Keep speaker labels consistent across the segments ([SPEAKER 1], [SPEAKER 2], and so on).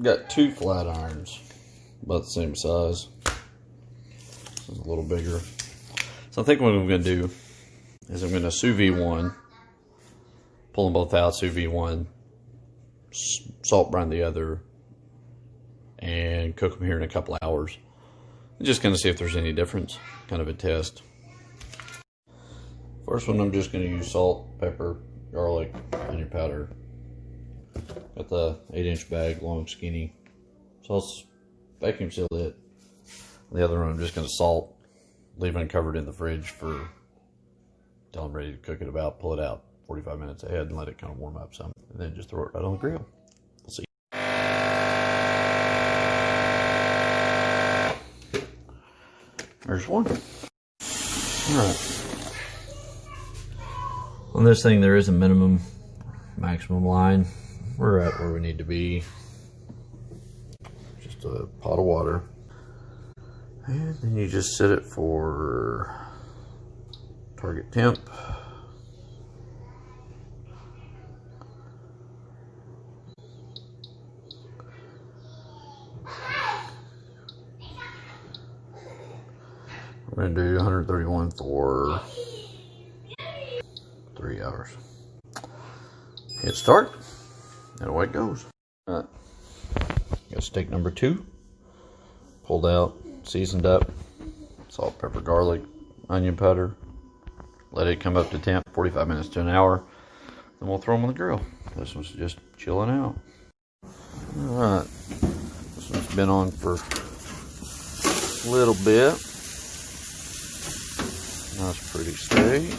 [SPEAKER 1] got 2 flat irons, about the same size. This is a little bigger. So I think what I'm going to do is I'm going to sous vide one, pull them both out, sous vide one, salt brine the other, and cook them here in a couple of hours. I'm just going to see if there's any difference, kind of a test. First one, I'm just going to use salt, pepper, garlic, onion powder. Got the 8-inch bag, long, skinny. So I'll vacuum seal it. The other one, I'm just going to salt, leave it covered in the fridge for until I'm ready to cook it about. Pull it out 45 minutes ahead and let it kind of warm up some, and then just throw it right on the grill. We'll see. There's one. All right. On this thing, there is a minimum, maximum line. We're at where we need to be. Just a pot of water. And then you just set it for target temp. We're going to do 131 for 3 hours. Hit start, and away it goes. All right. Got steak number 2. Pulled out, seasoned up, salt, pepper, garlic, onion powder. Let it come up to temp, 45 minutes to an hour. Then we'll throw them on the grill. This one's just chilling out. All right. This one's been on for a little bit. Nice pretty steak.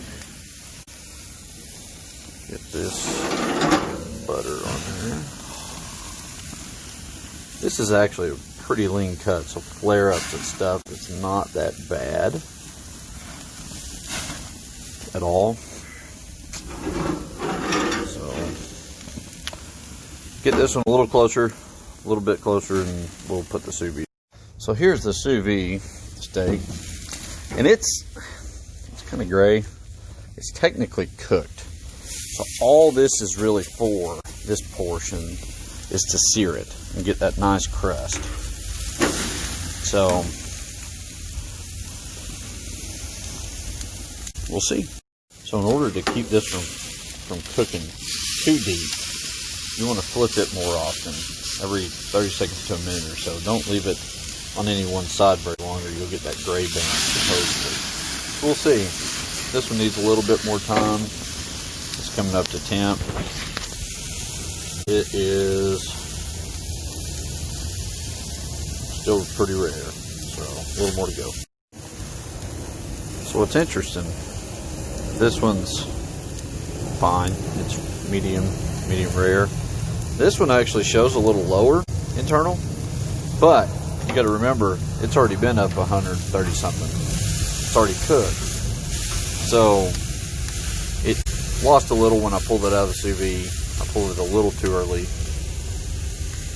[SPEAKER 1] Get this butter on there. This is actually a pretty lean cut, so flare-ups and stuff, it's not that bad at all. So get this one a little closer, a little bit closer, and we'll put the sous vide. So here's the sous vide steak, and it's kind of gray. It's technically cooked. So all this is really for, this portion, is to sear it and get that nice crust. So we'll see. So in order to keep this from cooking too deep, you want to flip it more often, every 30 seconds to a minute or so. Don't leave it on any one side very long, or you'll get that gray band supposedly. We'll see. This one needs a little bit more time. It's coming up to temp. It is still pretty rare, so a little more to go. So what's interesting, this one's fine. It's medium rare. This one actually shows a little lower internal, but you got to remember, it's already been up 130 something. It's already cooked. So it lost a little when I pulled it out of the sous vide. I pulled it a little too early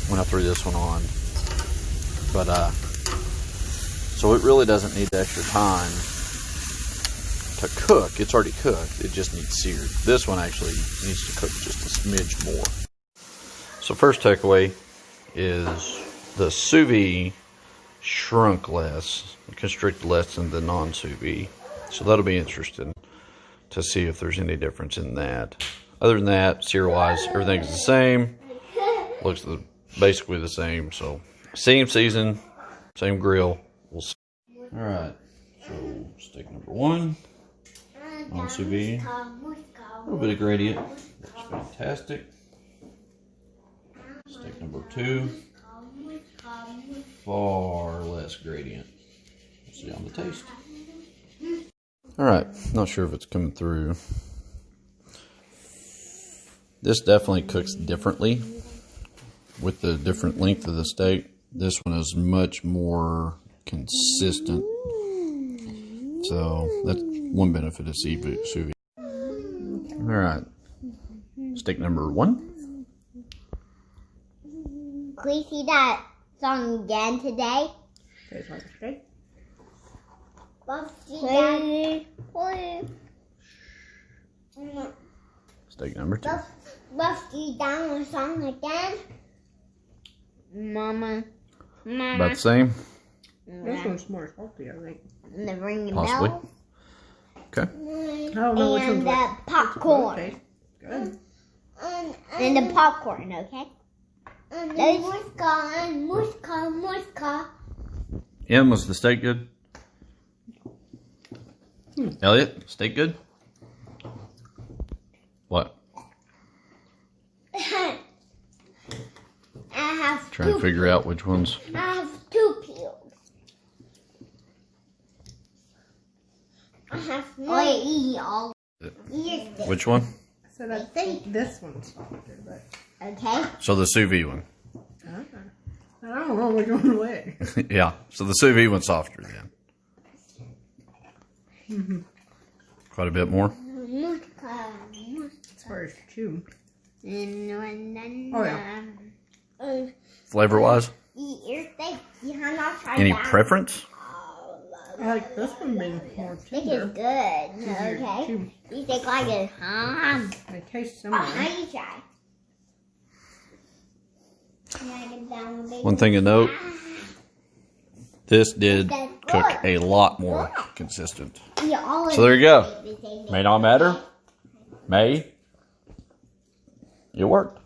[SPEAKER 1] when I threw this one on. But so it really doesn't need the extra time to cook. It's already cooked. It just needs seared. This one actually needs to cook just a smidge more. So first takeaway is the sous vide shrunk less, constricted less than the non-sous vide. So that'll be interesting to see if there's any difference in that. Other than that, sear-wise, everything's the same. Looks basically the same. So same season, same grill. We'll see. All right. So steak number 1 on sous vide. A little bit of gradient. Looks fantastic. Steak number 2. Far less gradient. We'll see on the taste. Alright, not sure if it's coming through. This definitely cooks differently with the different length of the steak. This one is much more consistent. So that's one benefit of sous vide. Alright, steak number 1.
[SPEAKER 2] Can we see that song again today?
[SPEAKER 1] Steak number 2.
[SPEAKER 2] Let's do down the song again. Mama.
[SPEAKER 1] About the same?
[SPEAKER 3] This one's more salty, I think.
[SPEAKER 2] And the ringing
[SPEAKER 1] Possibly.
[SPEAKER 2] bell.
[SPEAKER 1] Okay.
[SPEAKER 3] I don't know which one's
[SPEAKER 2] And the
[SPEAKER 3] what.
[SPEAKER 2] popcorn.
[SPEAKER 3] Okay. Good.
[SPEAKER 2] And the popcorn, okay? And muska.
[SPEAKER 1] Em, was the steak good? Elliot, steak good? What?
[SPEAKER 2] I have
[SPEAKER 1] Trying to figure out which ones.
[SPEAKER 2] I have 2 peels. I have all.
[SPEAKER 1] Which one?
[SPEAKER 3] So I think this one's softer, but
[SPEAKER 2] Okay.
[SPEAKER 1] So the sous vide one.
[SPEAKER 3] I don't know which one away.
[SPEAKER 1] Yeah. So the sous vide one's softer then. Quite a bit more.
[SPEAKER 3] As far as chew.
[SPEAKER 2] Oh,
[SPEAKER 3] yeah.
[SPEAKER 1] Flavor wise?
[SPEAKER 2] Any
[SPEAKER 1] Any preference?
[SPEAKER 3] I like this one being more
[SPEAKER 2] Steak is
[SPEAKER 3] tender.
[SPEAKER 2] good.
[SPEAKER 3] Easier to
[SPEAKER 2] Okay.
[SPEAKER 3] chew.
[SPEAKER 2] You think like it, huh?
[SPEAKER 3] They taste similar.
[SPEAKER 2] Now you try.
[SPEAKER 1] One thing to note, this did cook a lot more consistent. So there you go. May not matter. May. It worked.